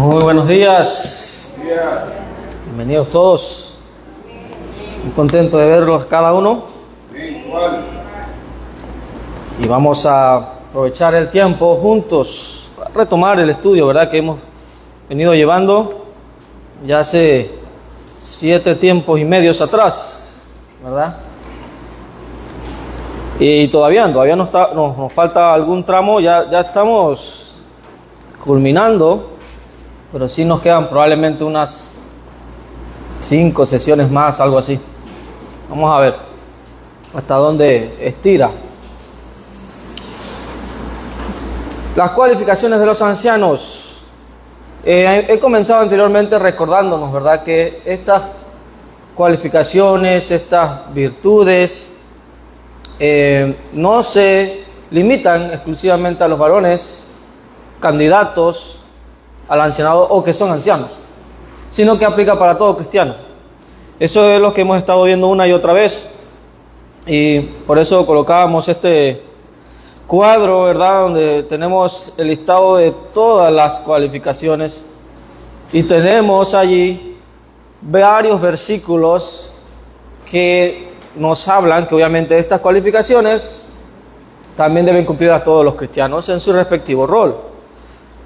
Muy buenos días. Bienvenidos todos. Muy contento de verlos cada uno. Y vamos a aprovechar el tiempo juntos para retomar el estudio, ¿verdad? Que hemos venido llevando ya hace 7 tiempos y medios atrás, ¿verdad? Y todavía nos falta algún tramo, ya estamos culminando, pero sí nos quedan probablemente unas 5 sesiones más, algo así. Vamos a ver hasta dónde estira. Las cualificaciones de los ancianos. He comenzado anteriormente recordándonos, ¿verdad?, que estas cualificaciones, estas virtudes, no se limitan exclusivamente a los varones candidatos al ancianado o que son ancianos, sino que aplica para todo cristiano. Eso es lo que hemos estado viendo una y otra vez, y por eso colocábamos este cuadro, ¿verdad?, donde tenemos el listado de todas las cualificaciones, y tenemos allí varios versículos que nos hablan que obviamente estas cualificaciones también deben cumplir a todos los cristianos en su respectivo rol.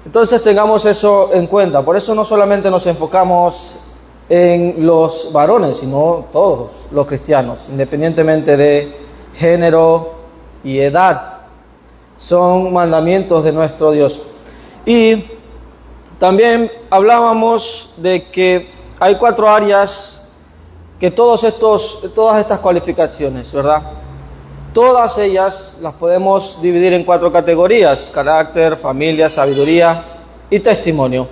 Entonces tengamos eso en cuenta. Por eso no solamente nos enfocamos en los varones, sino todos los cristianos, independientemente de género y edad. Son mandamientos de nuestro Dios. Y también hablábamos de que hay 4 áreas que todas estas cualificaciones, ¿verdad?, todas ellas las podemos dividir en 4 categorías: carácter, familia, sabiduría y testimonio.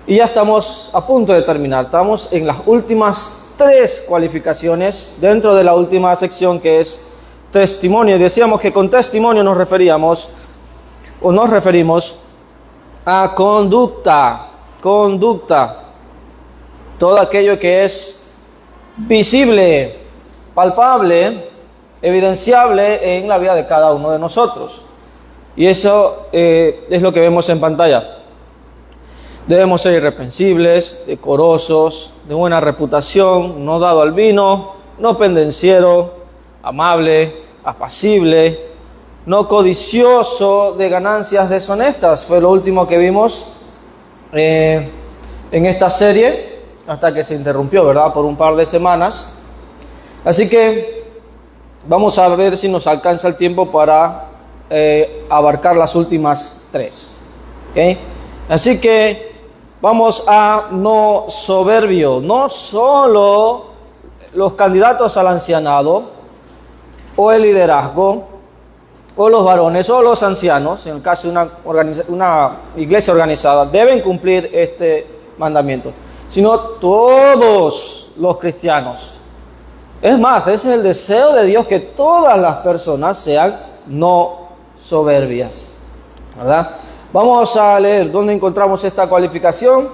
Y ya estamos a punto de terminar. Estamos en las últimas 3 cualificaciones dentro de la última sección, que es testimonio. Y decíamos que con testimonio nos referimos a conducta. Todo aquello que es visible, palpable, evidenciable en la vida de cada uno de nosotros. Y eso es lo que vemos en pantalla. Debemos ser irreprensibles, decorosos, de buena reputación, no dado al vino, no pendenciero, amable, apacible, no codicioso de ganancias deshonestas. Fue lo último que vimos en esta serie, hasta que se interrumpió, ¿verdad?, por un par de semanas. Así que vamos a ver si nos alcanza el tiempo para abarcar las últimas 3. ¿Okay? Así que vamos a no soberbio. No solo los candidatos al ancianado o el liderazgo o los varones o los ancianos, en el caso de una iglesia organizada, deben cumplir este mandamiento, sino todos los cristianos. Es más, ese es el deseo de Dios, que todas las personas sean no soberbias, ¿verdad? Vamos a leer dónde encontramos esta cualificación.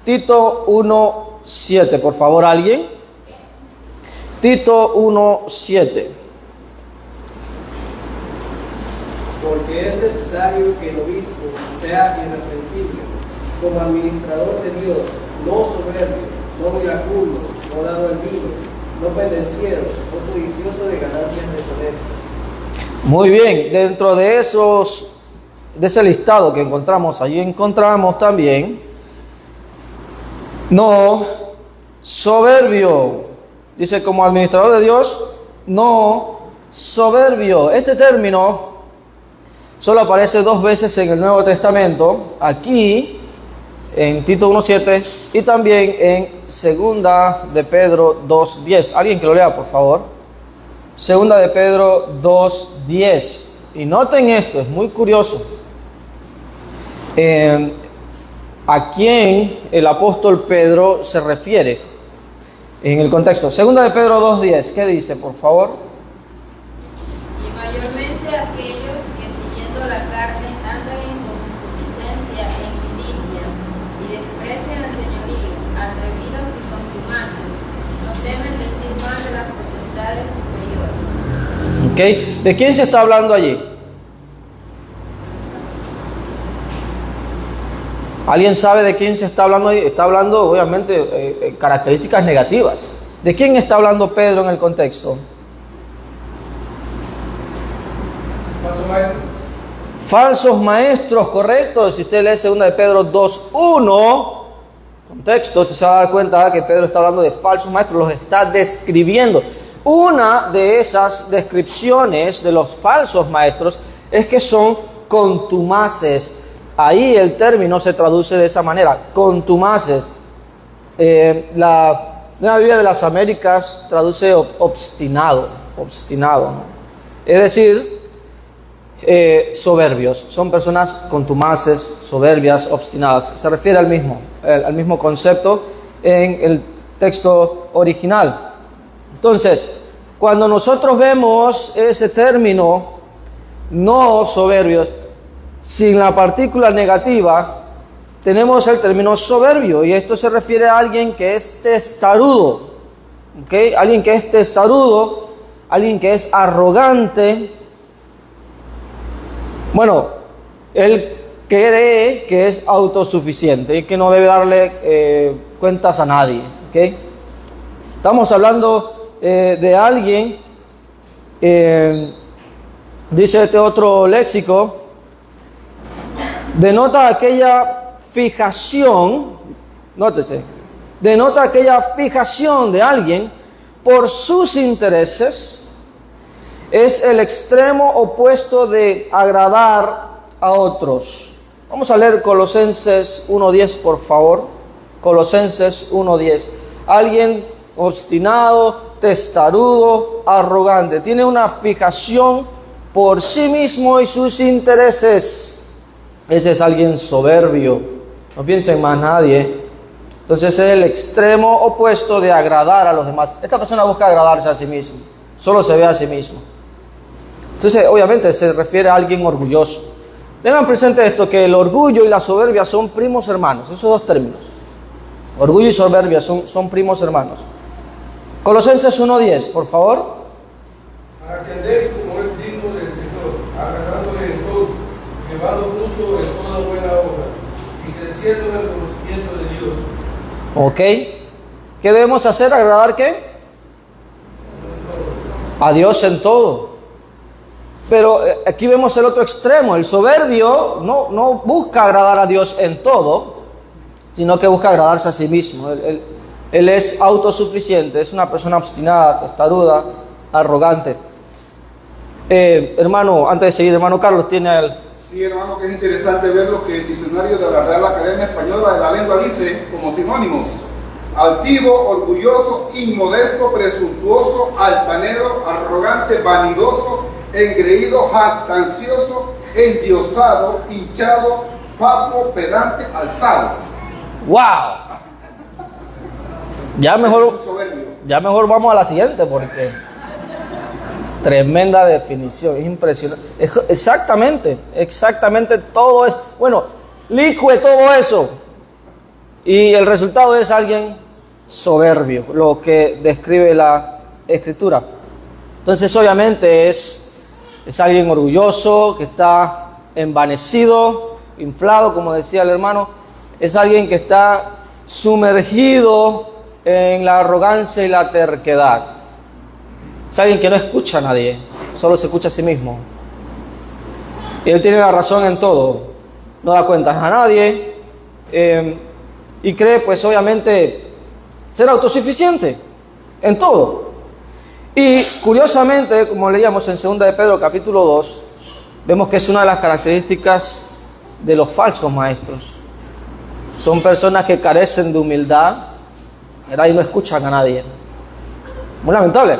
Tito 1:7, por favor, alguien. Tito 1:7. Porque es necesario que el obispo sea irreprensible, como administrador de Dios, no soberbio, no iracundo, no dado al vino, no pendenciero, no codicioso de ganancias deshonestas. Muy bien, dentro de ese listado que encontramos allí, encontramos también no soberbio. Dice, como administrador de Dios, no soberbio. Este término solo aparece 2 veces en el Nuevo Testamento, aquí en Tito 1:7 y también en Segunda de Pedro 2:10. Alguien que lo lea, por favor. Segunda de Pedro 2:10. Y noten esto, es muy curioso. ¿A quién el apóstol Pedro se refiere en el contexto? Segunda de Pedro 2:10. ¿Qué dice, por favor? Y mayormente aquellos que siguiendo la carne andan en concupiscencia e inmundicia y desprecian el señorío, atrevidos y contumaces, no temen decir mal de las potestades superiores. ¿Okay? ¿De quién se está hablando allí? ¿Alguien sabe de quién se está hablando ahí? Está hablando, obviamente, características negativas. ¿De quién está hablando Pedro en el contexto? Falsos maestros, correcto. Si usted lee 2 de Pedro 2:1, contexto, usted se va a dar cuenta que Pedro está hablando de falsos maestros, los está describiendo. Una de esas descripciones de los falsos maestros es que son contumaces. Ahí el término se traduce de esa manera, contumaces. La Biblia de las Américas traduce obstinado, ¿no? Es decir, soberbios. Son personas contumaces, soberbias, obstinadas. Se refiere al mismo concepto en el texto original. Entonces, cuando nosotros vemos ese término, no soberbios, sin la partícula negativa, tenemos el término soberbio, y esto se refiere a alguien que es testarudo, ¿okay? Alguien que es testarudo, alguien que es arrogante. Bueno, él cree que es autosuficiente y que no debe darle cuentas a nadie, ¿okay? Estamos hablando de alguien, dice este otro léxico, denota aquella fijación, nótese, denota aquella fijación de alguien por sus intereses, es el extremo opuesto de agradar a otros. Vamos a leer Colosenses 1:10, por favor. Colosenses 1:10. Alguien obstinado, testarudo, arrogante, tiene una fijación por sí mismo y sus intereses. Ese es alguien soberbio, no piensa en más nadie. Entonces es el extremo opuesto de agradar a los demás. Esta persona busca agradarse a sí mismo, solo se ve a sí mismo. Entonces obviamente se refiere a alguien orgulloso. Tengan presente esto, que el orgullo y la soberbia son primos hermanos, esos dos términos. Orgullo y soberbia son primos hermanos. Colosenses 1:10, por favor. Para que andéis como es digno del Señor, agradándole en todo, llevando fruto en toda buena obra y creciendo en el conocimiento de Dios. Ok. ¿Qué debemos hacer? ¿Agradar qué? A Dios en todo. Pero aquí vemos el otro extremo. El soberbio no busca agradar a Dios en todo, sino que busca agradarse a sí mismo. Él es autosuficiente, es una persona obstinada, testaruda, arrogante. Hermano, antes de seguir, hermano Carlos, tiene el... Sí, hermano, que es interesante ver lo que el diccionario de la Real Academia Española de la Lengua dice como sinónimos: altivo, orgulloso, inmodesto, presuntuoso, altanero, arrogante, vanidoso, engreído, jactancioso, endiosado, hinchado, fatuo, pedante, alzado. ¡Wow! Ya mejor vamos a la siguiente, porque tremenda definición, es impresionante. Exactamente todo es, bueno, licue todo eso, y el resultado es alguien soberbio, lo que describe la Escritura. Entonces obviamente es alguien orgulloso, que está envanecido, inflado, como decía el hermano. Es alguien que está sumergido en la arrogancia y la terquedad. Es alguien que no escucha a nadie, solo se escucha a sí mismo. Y él tiene la razón en todo, no da cuentas a nadie, y cree, pues obviamente, ser autosuficiente en todo. Y curiosamente, como leíamos en 2 de Pedro capítulo 2, vemos que es una de las características de los falsos maestros. Son personas que carecen de humildad, ¿verdad? Y no escuchan a nadie. Muy lamentable.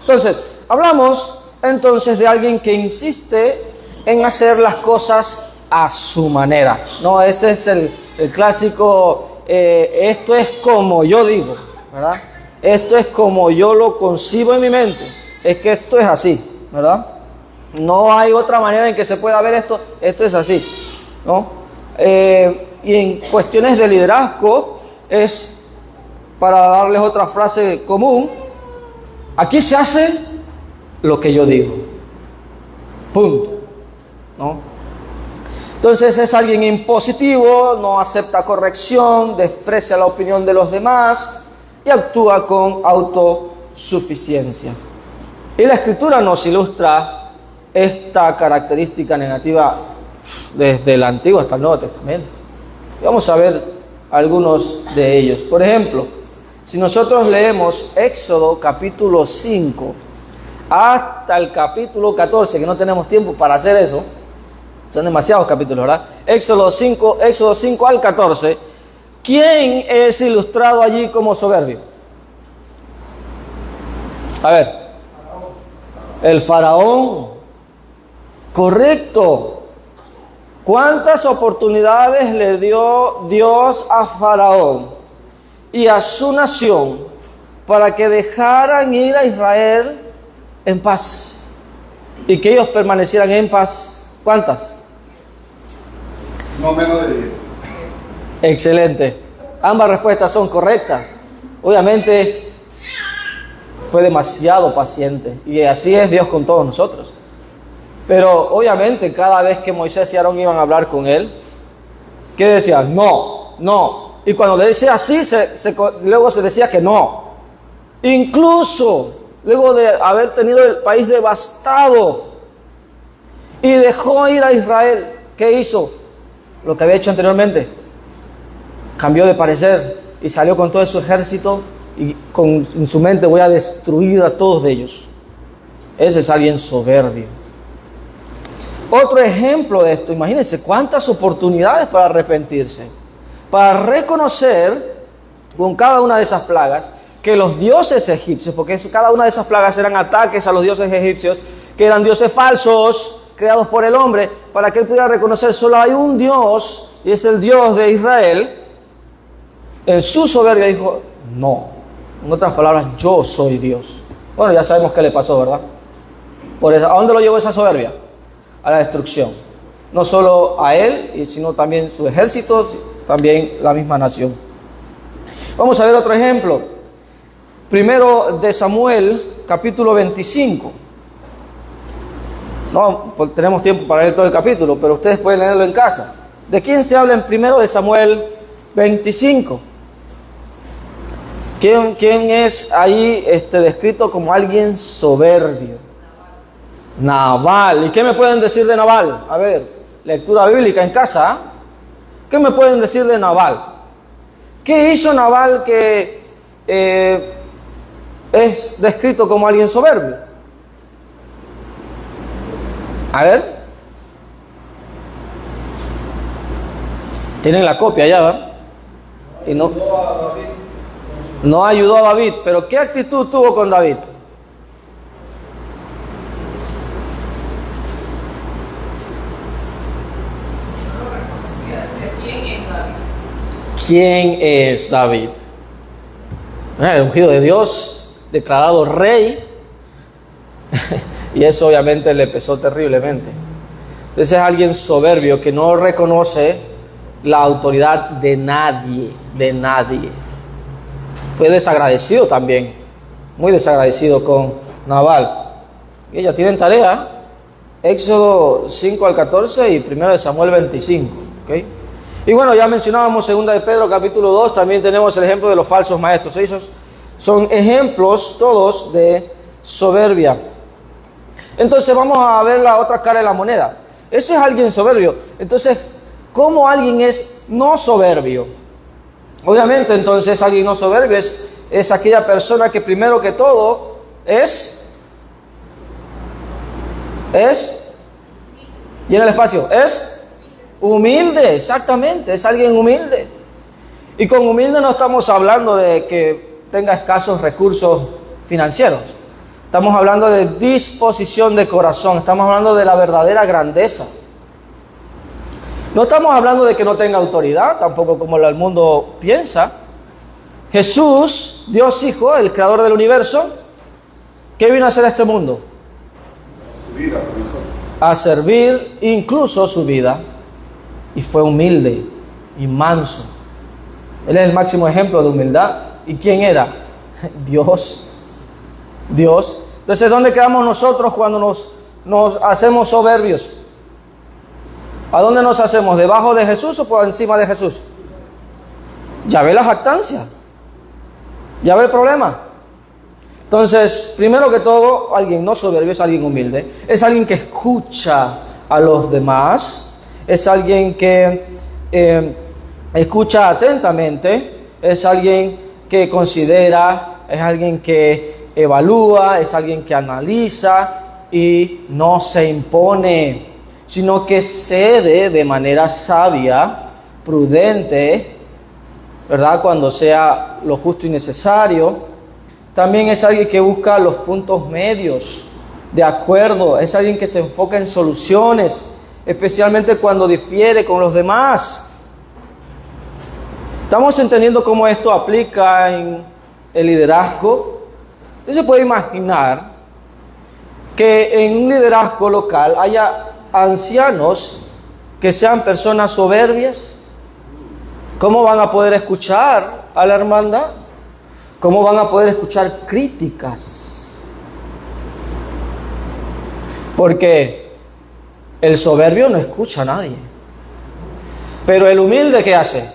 Entonces, hablamos entonces de alguien que insiste en hacer las cosas a su manera. No, ese es el clásico, esto es como yo digo, ¿verdad? Esto es como yo lo concibo en mi mente. Es que esto es así, ¿verdad? No hay otra manera en que se pueda ver esto. Esto es así, ¿no? Y en cuestiones de liderazgo es, para darles otra frase común, aquí se hace lo que yo digo. Punto, ¿no? Entonces es alguien impositivo, no acepta corrección, desprecia la opinión de los demás y actúa con autosuficiencia. Y la Escritura nos ilustra esta característica negativa desde el Antiguo hasta el Nuevo Testamento. Y vamos a ver algunos de ellos. Por ejemplo, si nosotros leemos Éxodo capítulo 5 hasta el capítulo 14, que no tenemos tiempo para hacer eso, son demasiados capítulos, ¿verdad? Éxodo 5 al 14, ¿quién es ilustrado allí como soberbio? A ver, el faraón, correcto. ¿Cuántas oportunidades le dio Dios a Faraón y a su nación para que dejaran ir a Israel en paz y que ellos permanecieran en paz? ¿Cuántas? No menos de 10. Excelente. Ambas respuestas son correctas. Obviamente fue demasiado paciente y así es Dios con todos nosotros. Pero obviamente cada vez que Moisés y Aarón iban a hablar con él, ¿qué decían? No, no. Y cuando le decía así, luego se decía que no. Incluso luego de haber tenido el país devastado y dejó ir a Israel, ¿qué hizo? Lo que había hecho anteriormente. Cambió de parecer y salió con todo su ejército y en su mente voy a destruir a todos de ellos. Ese es alguien soberbio. Otro ejemplo de esto, imagínense cuántas oportunidades para arrepentirse, para reconocer con cada una de esas plagas que los dioses egipcios, porque cada una de esas plagas eran ataques a los dioses egipcios, que eran dioses falsos, creados por el hombre, para que él pudiera reconocer solo hay un Dios, y es el Dios de Israel. En su soberbia dijo, no, en otras palabras, yo soy Dios. Bueno, ya sabemos qué le pasó, ¿verdad? Por eso, ¿a dónde lo llevó esa soberbia? A la destrucción. No solo a él, sino también sus ejércitos, también la misma nación. Vamos a ver otro ejemplo. Primero de Samuel, capítulo 25. No, pues tenemos tiempo para leer todo el capítulo, pero ustedes pueden leerlo en casa. ¿De quién se habla en primero de Samuel 25? ¿Quién es ahí descrito como alguien soberbio? Nabal. ¿Y qué me pueden decir de Nabal? A ver, lectura bíblica en casa. ¿Qué me pueden decir de Nabal? ¿Qué hizo Nabal que es descrito como alguien soberbio? A ver. Tienen la copia ya, ¿verdad? Y no ayudó a David. Pero ¿qué actitud tuvo con David? ¿Quién es David? El ungido de Dios, declarado rey, y eso obviamente le pesó terriblemente. Entonces es alguien soberbio que no reconoce la autoridad de nadie, Fue desagradecido también, muy desagradecido con Nabal. Y ellos tienen tarea, Éxodo 5 al 14 y 1 Samuel 25, ¿ok? Y bueno, ya mencionábamos 2 de Pedro capítulo 2, también tenemos el ejemplo de los falsos maestros. Esos son ejemplos todos de soberbia. Entonces vamos a ver la otra cara de la moneda. Ese es alguien soberbio. Entonces, ¿cómo alguien es no soberbio? Obviamente, entonces, alguien no soberbio es aquella persona que primero que todo llena el espacio, es humilde, exactamente, es alguien humilde. Y con humilde no estamos hablando de que tenga escasos recursos financieros. Estamos hablando de disposición de corazón, estamos hablando de la verdadera grandeza. No estamos hablando de que no tenga autoridad, tampoco como el mundo piensa. Jesús, Dios Hijo, el creador del universo, ¿qué vino a hacer a este mundo? Su vida por nosotros. A servir incluso su vida. Y fue humilde y manso. Él es el máximo ejemplo de humildad. ¿Y quién era? Dios. Entonces, ¿dónde quedamos nosotros cuando nos hacemos soberbios? ¿A dónde nos hacemos? ¿Debajo de Jesús o por encima de Jesús? Ya ve la jactancia. Ya ve el problema. Entonces, primero que todo, alguien no soberbio es alguien humilde. Es alguien que escucha a los demás. Es alguien que escucha atentamente. Es alguien que considera. Es alguien que evalúa. Es alguien que analiza y no se impone, sino que cede de manera sabia, prudente, ¿verdad? Cuando sea lo justo y necesario. También es alguien que busca los puntos medios de acuerdo. Es alguien que se enfoca en soluciones, especialmente cuando difiere con los demás. Estamos entendiendo cómo esto aplica en el liderazgo. Usted se puede imaginar que en un liderazgo local haya ancianos que sean personas soberbias. ¿Cómo van a poder escuchar a la hermandad? ¿Cómo van a poder escuchar críticas? Porque el soberbio no escucha a nadie. Pero el humilde, ¿qué hace?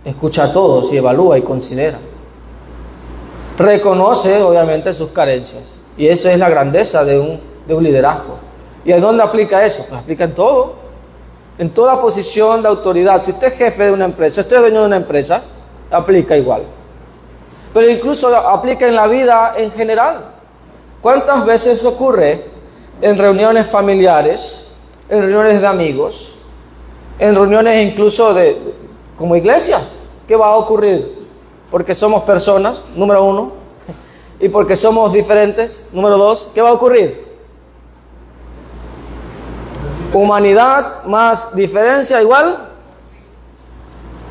Escucha a todos y evalúa y considera. Reconoce, obviamente, sus carencias. Y esa es la grandeza de un liderazgo. ¿Y en dónde aplica eso? Pues aplica en todo. En toda posición de autoridad. Si usted es jefe de una empresa, si usted es dueño de una empresa, aplica igual. Pero incluso aplica en la vida en general. ¿Cuántas veces ocurre en reuniones familiares, en reuniones de amigos, en reuniones incluso como iglesia? ¿Qué va a ocurrir? Porque somos personas, número uno, y porque somos diferentes, número dos, ¿qué va a ocurrir? Humanidad más diferencia igual.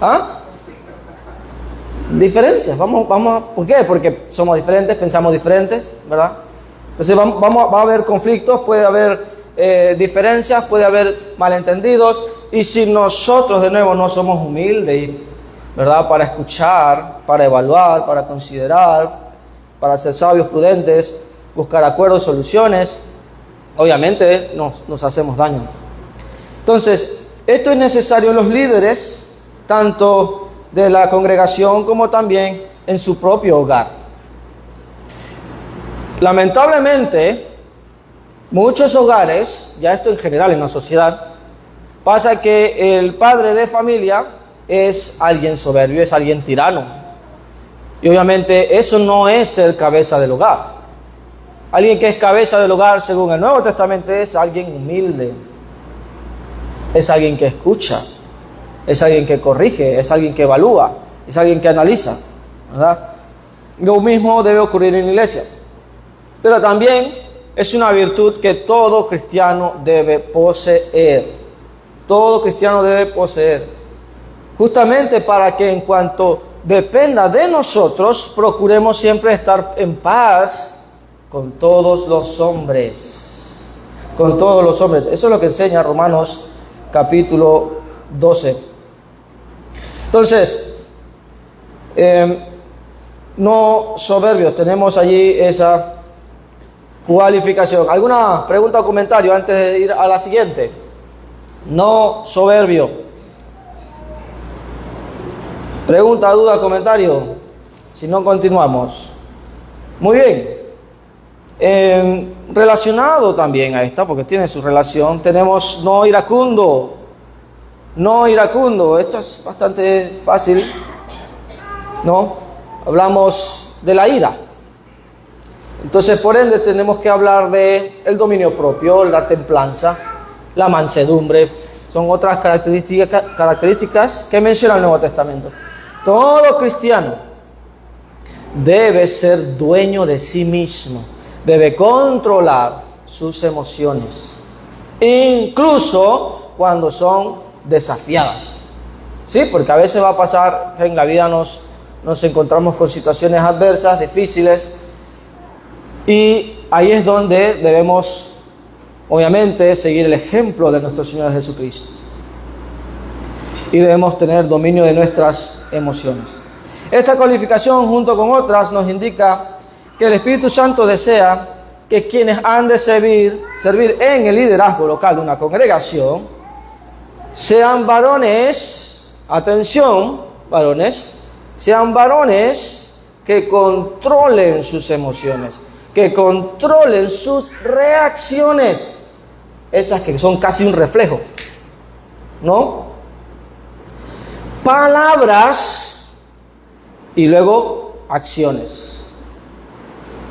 ¿Ah? Diferencias, ¿por qué? Porque somos diferentes, pensamos diferentes, ¿verdad? Entonces va a haber conflictos, puede haber diferencias, puede haber malentendidos, y si nosotros de nuevo no somos humildes, ¿verdad? Para escuchar, para evaluar, para considerar, para ser sabios, prudentes, buscar acuerdos, soluciones, obviamente nos hacemos daño. Entonces, esto es necesario en los líderes, tanto de la congregación como también en su propio hogar. Lamentablemente, muchos hogares, ya esto en general en la sociedad, pasa que el padre de familia es alguien soberbio, es alguien tirano. Y obviamente eso no es ser cabeza del hogar. Alguien que es cabeza del hogar según el Nuevo Testamento es alguien humilde, es alguien que escucha, es alguien que corrige, es alguien que evalúa, es alguien que analiza, ¿verdad? Lo mismo debe ocurrir en la iglesia. Pero también es una virtud que todo cristiano debe poseer. Todo cristiano debe poseer. Justamente para que en cuanto dependa de nosotros, procuremos siempre estar en paz con todos los hombres. Con todos los hombres. Eso es lo que enseña Romanos capítulo 12. Entonces, no soberbios, tenemos allí esa cualificación. ¿Alguna pregunta o comentario antes de ir a la siguiente? No soberbio. Pregunta, duda, comentario. Si no, continuamos. Muy bien. Relacionado también a esta, porque tiene su relación, tenemos no iracundo. No iracundo, esto es bastante fácil, ¿no? Hablamos de la ira. Entonces, por ende, tenemos que hablar de el dominio propio, la templanza, la mansedumbre. Son otras características que menciona el Nuevo Testamento. Todo cristiano debe ser dueño de sí mismo, debe controlar sus emociones, incluso cuando son desafiadas. Sí, porque a veces va a pasar que en la vida nos encontramos con situaciones adversas, difíciles, y ahí es donde debemos, obviamente, seguir el ejemplo de nuestro Señor Jesucristo. Y debemos tener dominio de nuestras emociones. Esta cualificación, junto con otras, nos indica que el Espíritu Santo desea que quienes han de servir en el liderazgo local de una congregación sean varones, atención, varones, sean varones que controlen sus emociones, que controlen sus reacciones, esas que son casi un reflejo, ¿no? Palabras y luego acciones.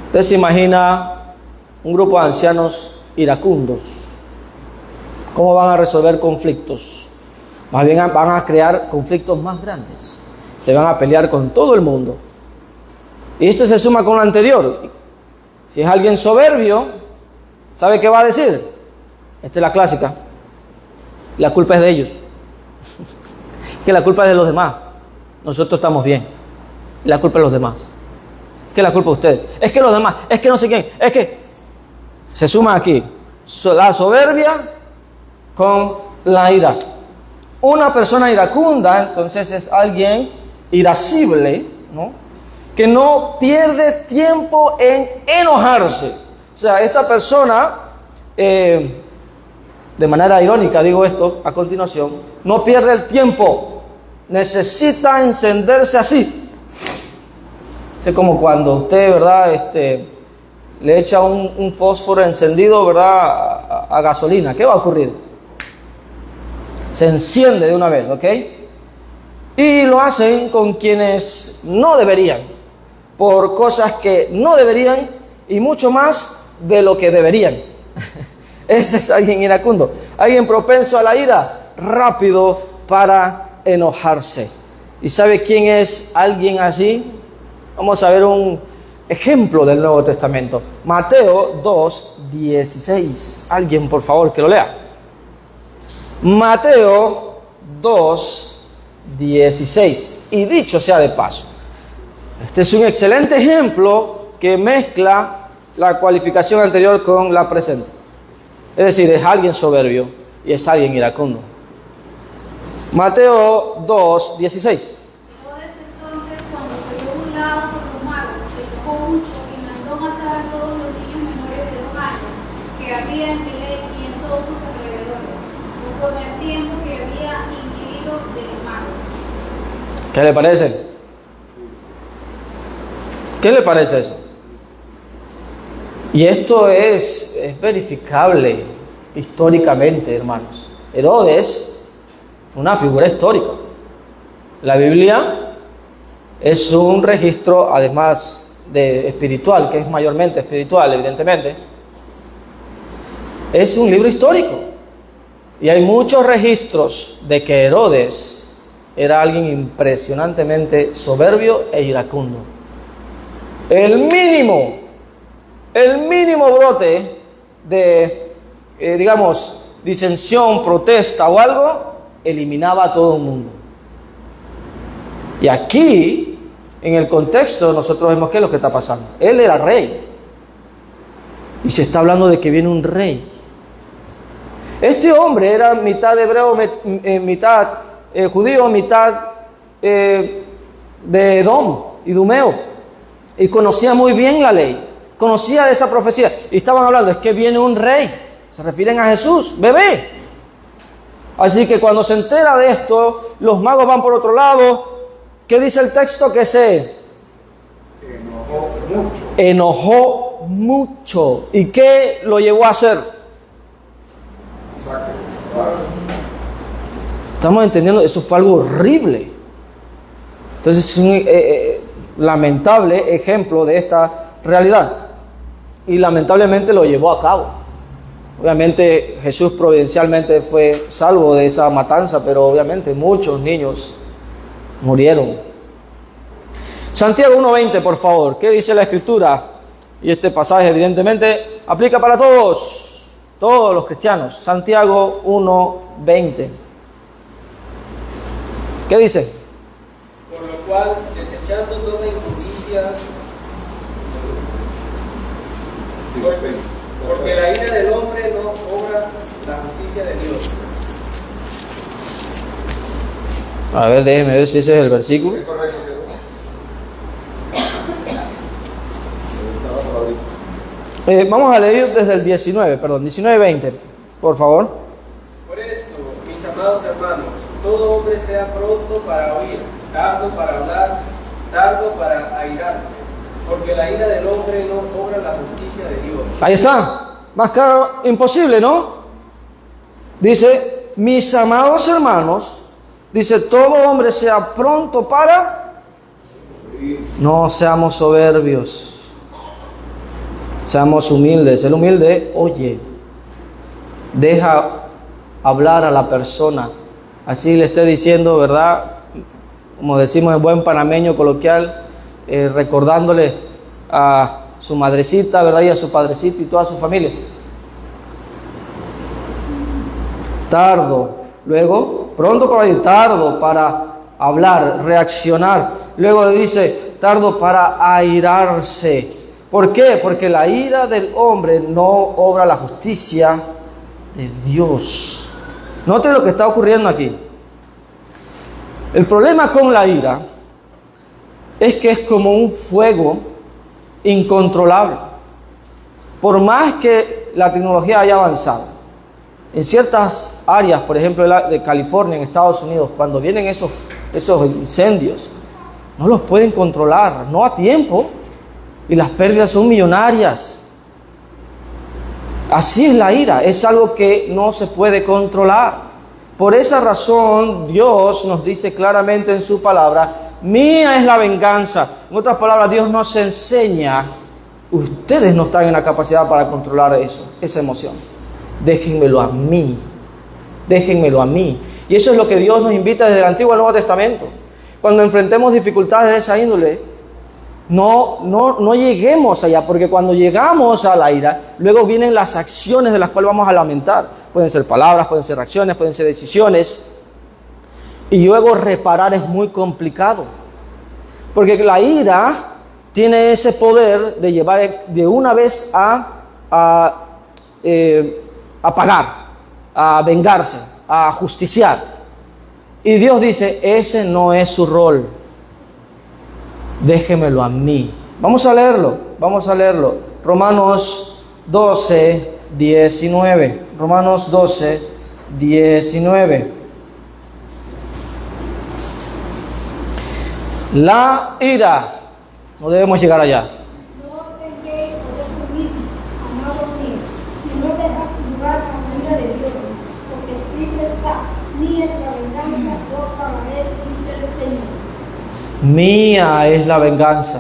Usted se imagina un grupo de ancianos iracundos, ¿cómo van a resolver conflictos? Más bien van a crear conflictos más grandes. Se van a pelear con todo el mundo. Y esto se suma con lo anterior. Si es alguien soberbio, ¿sabe qué va a decir? Esta es la clásica. La culpa es de ellos. Que la culpa es de los demás. Nosotros estamos bien. La culpa es de los demás. Que la culpa de ustedes. Es que los demás. Es que no sé quién. Es que se suma aquí la soberbia con la ira. Una persona iracunda, entonces, es alguien irascible, ¿no? Que no pierde tiempo en enojarse. O sea, esta persona, de manera irónica digo esto a continuación, no pierde el tiempo, necesita encenderse así. Es como cuando usted, ¿verdad?, le echa un fósforo encendido, ¿verdad?, a gasolina. ¿Qué va a ocurrir? Se enciende de una vez, ¿ok? Y lo hacen con quienes no deberían, por cosas que no deberían y mucho más de lo que deberían. Ese es alguien iracundo, alguien propenso a la ira, rápido para enojarse. ¿Y sabe quién es alguien así? Vamos a ver un ejemplo del Nuevo Testamento. Mateo 2:16. Alguien, por favor, que lo lea. Mateo 2:16. Y dicho sea de paso, este es un excelente ejemplo que mezcla la cualificación anterior con la presente. Es decir, es alguien soberbio y es alguien iracundo. Mateo 2:16. Herodes entonces, cuando se vio burlado por los magos, se enojó mucho y mandó matar a todos los niños menores de 2 años que había en Belén y en todos sus alrededores, conforme al tiempo que había inquirido de los magos. ¿Qué le parece? ¿Qué le parece eso? Y esto es verificable históricamente, hermanos. Herodes fue una figura histórica. La Biblia es un registro, además de espiritual, que es mayormente espiritual, evidentemente. Es un libro histórico. Y hay muchos registros de que Herodes era alguien impresionantemente soberbio e iracundo. El mínimo brote de, digamos, disensión, protesta o algo, eliminaba a todo el mundo. Y aquí, en el contexto, nosotros vemos qué es lo que está pasando. Él era rey. Y se está hablando de que viene un rey. Este hombre era mitad hebreo, mitad judío, mitad de Edom, idumeo. Y conocía muy bien la ley. Conocía de esa profecía. Y estaban hablando, es que viene un rey. Se refieren a Jesús, bebé. Así que cuando se entera de esto, los magos van por otro lado. ¿Qué dice el texto? Que se enojó mucho. ¿Y qué lo llevó a hacer? Exacto. Estamos entendiendo, eso fue algo horrible. Entonces es un lamentable ejemplo de esta realidad. Y lamentablemente lo llevó a cabo. Obviamente Jesús providencialmente fue salvo de esa matanza, pero obviamente muchos niños murieron. Santiago 1:20, por favor. ¿Qué dice la Escritura? Y este pasaje evidentemente aplica para todos los cristianos. Santiago 1:20. ¿Qué dice? Por lo cual, desechando toda injusticia, porque la ira del hombre no obra la justicia de Dios. A ver, déjeme ver si ese es el versículo. Es correcto, ¿cierto? Vamos a leer desde el 19, perdón, 19:20, por favor. Por esto, mis mis amados hermanos, todo hombre sea pronto para oír, tardo para hablar, tardo para airarse, porque la ira del hombre no obra la justicia de Dios. Ahí está. Más claro, imposible, ¿no? Dice, mis amados hermanos, dice, todo hombre sea pronto para... No seamos soberbios. Seamos humildes. El humilde, oye, deja hablar a la persona. Así le esté diciendo, ¿verdad? Como decimos en buen panameño coloquial, recordándole a su madrecita, ¿verdad? Y a su padrecito y toda su familia. Tardo, luego, pronto para ir, tardo para hablar, reaccionar. Luego dice, tardo para airarse. ¿Por qué? Porque la ira del hombre no obra la justicia de Dios. Note lo que está ocurriendo aquí. El problema con la ira es que es como un fuego incontrolable. Por más que la tecnología haya avanzado, en ciertas áreas, por ejemplo de California, en Estados Unidos, cuando vienen esos incendios, no los pueden controlar, no a tiempo, y las pérdidas son millonarias. Así es la ira, es algo que no se puede controlar. Por esa razón, Dios nos dice claramente en su palabra, mía es la venganza. En otras palabras, Dios nos enseña, ustedes no están en la capacidad para controlar eso, esa emoción. Déjenmelo a mí, déjenmelo a mí. Y eso es lo que Dios nos invita desde el Antiguo al Nuevo Testamento. Cuando enfrentemos dificultades de esa índole, no lleguemos allá, porque cuando llegamos a la ira, luego vienen las acciones de las cuales vamos a lamentar. Pueden ser palabras, pueden ser acciones, pueden ser decisiones. Y luego reparar es muy complicado, porque la ira tiene ese poder de llevar de una vez a pagar, a vengarse, a justiciar. Y Dios dice, ese no es su rol. Déjemelo a mí. Vamos a leerlo. Romanos 12, 19. Romanos 12, 19. La ira. No debemos llegar allá. No pequéis vosotros mismos, amados míos, sino dejad lugar a la ira de Dios, porque escrito está, mía es la venganza, yo pagaré, dice el Señor. Mía es la venganza,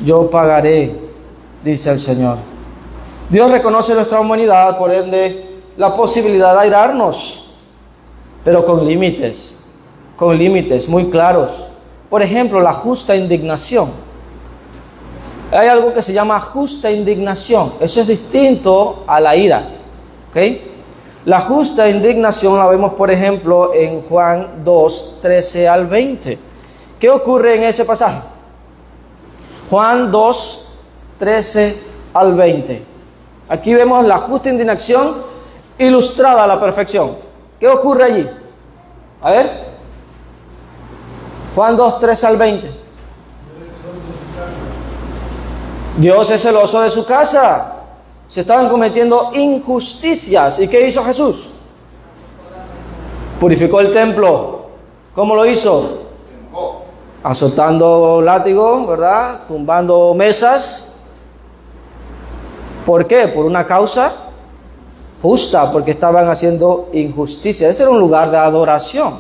yo pagaré, dice el Señor. Dios reconoce nuestra humanidad, por ende, la posibilidad de airarnos, pero con límites muy claros. Por ejemplo, la justa indignación. Hay algo que se llama justa indignación. Eso es distinto a la ira. ¿Okay? La justa indignación la vemos, por ejemplo, en Juan 2, 13 al 20. ¿Qué ocurre en ese pasaje? Juan 2, 13 al 20. Aquí vemos la justa indignación ilustrada a la perfección. ¿Qué ocurre allí? A ver. Juan 2, 13 al 20. Dios es celoso de su casa. Se estaban cometiendo injusticias. ¿Y qué hizo Jesús? Purificó el templo. ¿Cómo lo hizo? Azotando látigo, ¿verdad? Tumbando mesas. ¿Por qué? Por una causa justa, porque estaban haciendo injusticia. Ese era un lugar de adoración,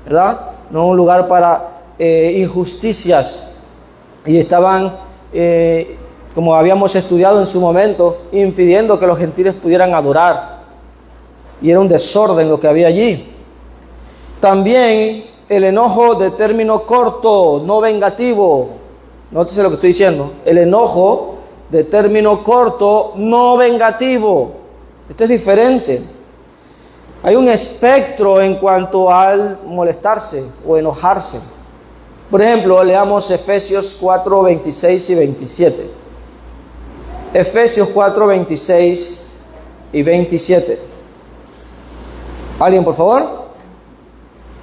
¿verdad? No un lugar para injusticias. Y estaban, como habíamos estudiado en su momento, impidiendo que los gentiles pudieran adorar. Y era un desorden lo que había allí. También el enojo de término corto, no vengativo. Nótese lo que estoy diciendo. El enojo de término corto, no vengativo. Esto es diferente. Hay un espectro en cuanto al molestarse o enojarse. Por ejemplo, leamos Efesios 4, 26 y 27. Efesios 4, 26 y 27. ¿Alguien, por favor?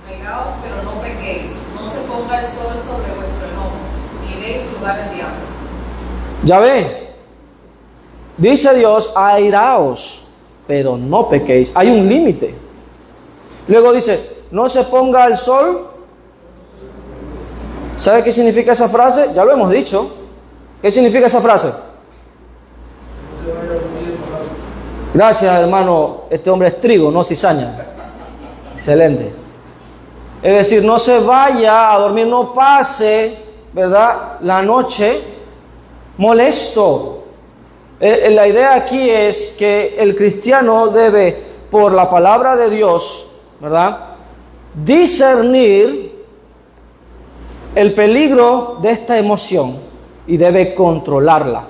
Negaos, pero no pequéis. No se ponga el sol sobre vuestro enojo, ni deis lugar al diablo. Ya ve. Dice Dios, airaos, pero no pequéis. Hay un límite. Luego dice, no se ponga el sol. ¿Sabe qué significa esa frase? Ya lo hemos dicho. ¿Qué significa esa frase? Gracias, hermano. Este hombre es trigo, no cizaña. Excelente. Es decir, no se vaya a dormir, no pase, ¿verdad?, la noche molesto. La idea aquí es que el cristiano debe, por la palabra de Dios, ¿verdad?, discernir el peligro de esta emoción y debe controlarla.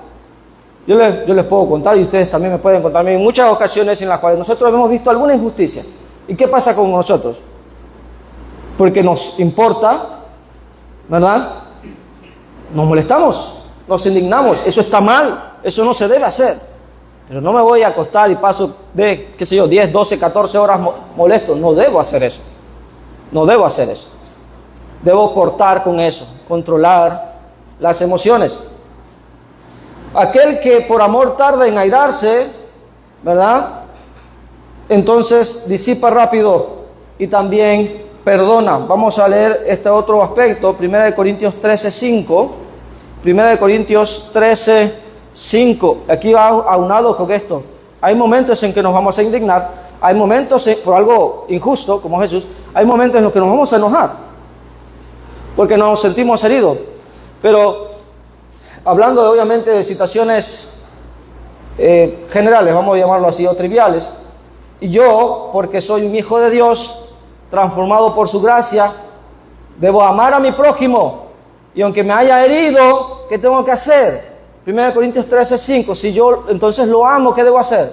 Yo les puedo contar, y ustedes también me pueden contar, en muchas ocasiones en las cuales nosotros hemos visto alguna injusticia. ¿Y qué pasa con nosotros? Porque nos importa, ¿verdad? Nos molestamos, nos indignamos. Eso está mal, eso no se debe hacer. Pero no me voy a acostar y paso de, 10, 12, 14 horas molesto. No debo hacer eso. No debo hacer eso. Debo cortar con eso, controlar las emociones. Aquel que por amor tarda en airarse, ¿verdad?, entonces disipa rápido y también perdona. Vamos a leer este otro aspecto, 1 Corintios 13:5. 1 Corintios 13:5. Aquí va aunado con esto. Hay momentos en que nos vamos a indignar, hay momentos por algo injusto, como Jesús, hay momentos en los que nos vamos a enojar, porque nos sentimos heridos. Pero hablando obviamente de situaciones generales, vamos a llamarlo así, o triviales, y yo, porque soy un hijo de Dios, transformado por su gracia, debo amar a mi prójimo, y aunque me haya herido, ¿qué tengo que hacer? 1 Corintios 13:5, si yo entonces lo amo, ¿qué debo hacer?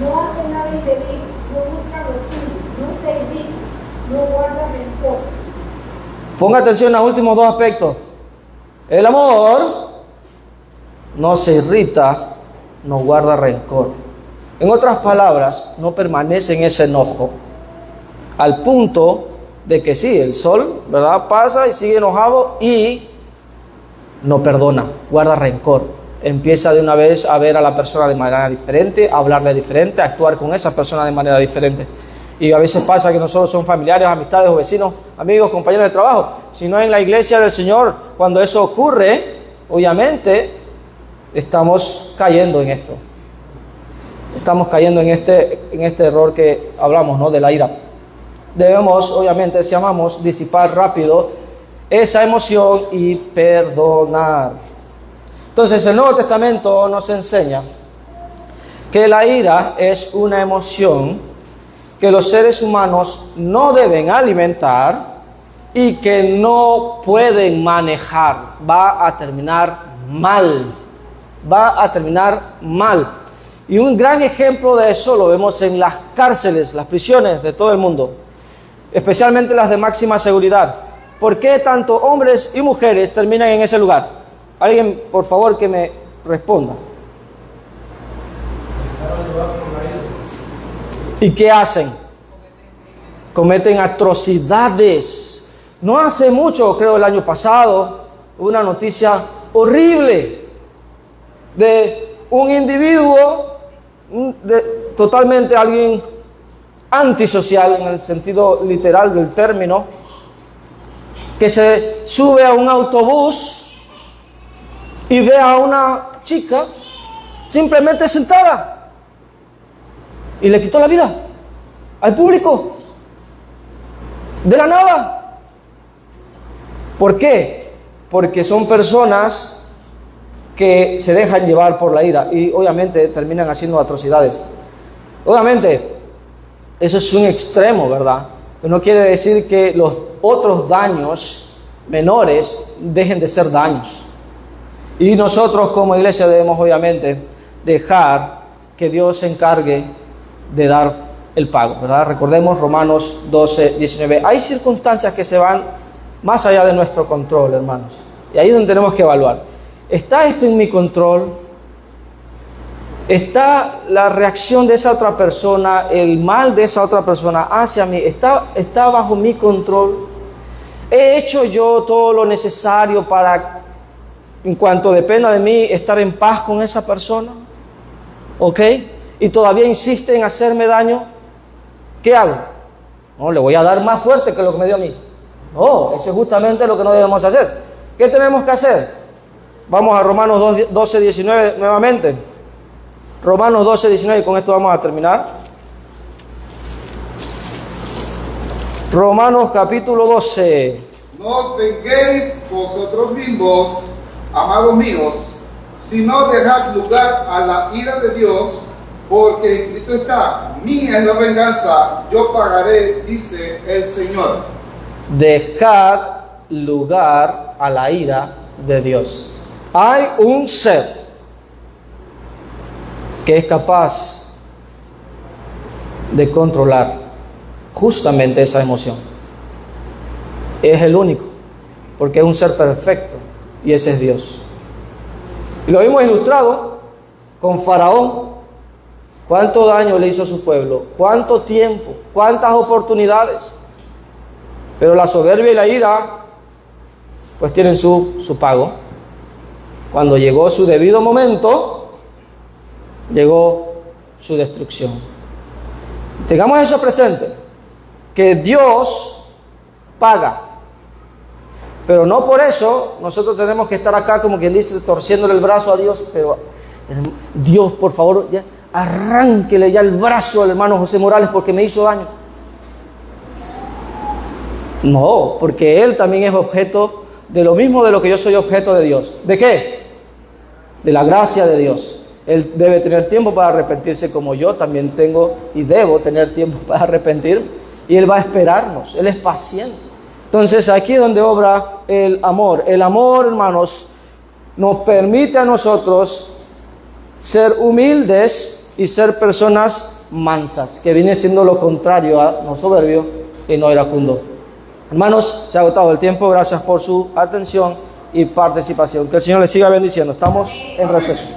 No hace nada indebido, no busca lo suyo, no se irrita, no guarda rencor. Ponga atención a los últimos dos aspectos. El amor no se irrita, no guarda rencor. En otras palabras, no permanece en ese enojo, al punto de que sí, el sol, ¿verdad?, pasa y sigue enojado y no perdona, guarda rencor. Empieza de una vez a ver a la persona de manera diferente, a hablarle diferente, a actuar con esa persona de manera diferente. Y a veces pasa que no solo son familiares, amistades o vecinos, amigos, compañeros de trabajo, sino en la iglesia del Señor. Cuando eso ocurre, obviamente, estamos cayendo en esto. Estamos cayendo en este error que hablamos, ¿no?, de la ira. Debemos, obviamente, si amamos, disipar rápido esa emoción y perdonar. Entonces, el Nuevo Testamento nos enseña que la ira es una emoción que los seres humanos no deben alimentar y que no pueden manejar. Va a terminar mal. Va a terminar mal. Y un gran ejemplo de eso lo vemos en las cárceles, las prisiones de todo el mundo, especialmente las de máxima seguridad. ¿Por qué tanto hombres y mujeres terminan en ese lugar? Alguien, por favor, que me responda. ¿Y qué hacen? Cometen atrocidades. No hace mucho, creo el año pasado, hubo una noticia horrible de un individuo, totalmente alguien antisocial en el sentido literal del término, que se sube a un autobús y ve a una chica simplemente sentada y le quitó la vida al público de la nada. ¿Por qué? Porque son personas que se dejan llevar por la ira y obviamente terminan haciendo atrocidades. Obviamente eso es un extremo, ¿verdad? Pero no quiere decir que los otros daños menores dejen de ser daños. Y nosotros como iglesia debemos obviamente dejar que Dios se encargue de dar el pago, ¿verdad? Recordemos Romanos 12:19. Hay circunstancias que se van más allá de nuestro control, hermanos. Y ahí es donde tenemos que evaluar. ¿Está esto en mi control? ¿Está la reacción de esa otra persona, el mal de esa otra persona hacia mí, está bajo mi control? ¿He hecho yo todo lo necesario para, en cuanto dependa de mí, estar en paz con esa persona? ¿Ok? ¿Y todavía insiste en hacerme daño? ¿qué hago? No, le voy a dar más fuerte que lo que me dio a mí. No, eso es justamente lo que no debemos hacer. ¿Qué tenemos que hacer? Vamos a Romanos 12, 19 nuevamente. Romanos 12, 19, y con esto vamos a terminar. Romanos capítulo 12. No os venguéis vosotros mismos, amados míos, sino dejad lugar a la ira de Dios, porque escrito está: mía es la venganza, yo pagaré, dice el Señor. Dejad lugar a la ira de Dios. Hay un ser que es capaz de controlar justamente esa emoción. Es el único, porque es un ser perfecto, y ese es Dios. Y lo vimos ilustrado con Faraón. ¿Cuánto daño le hizo a su pueblo? ¿Cuánto tiempo? ¿Cuántas oportunidades? Pero la soberbia y la ira, pues tienen su pago. Cuando llegó su debido momento, llegó su destrucción. Tengamos eso presente, que Dios paga. Pero no por eso nosotros tenemos que estar acá, como quien dice, torciéndole el brazo a Dios. Pero Dios, por favor, ya arránquele ya el brazo al hermano José Morales porque me hizo daño. No, porque él también es objeto de lo mismo de lo que yo soy objeto de Dios. ¿De qué? De la gracia de Dios. Él debe tener tiempo para arrepentirse, como yo también tengo y debo tener tiempo para arrepentirme. Y Él va a esperarnos, Él es paciente. Entonces aquí es donde obra el amor. El amor, hermanos, nos permite a nosotros ser humildes y ser personas mansas, que viene siendo lo contrario a no soberbio y no iracundo. Hermanos, se ha agotado el tiempo. Gracias por su atención y participación. Que el Señor les siga bendiciendo. Estamos en receso.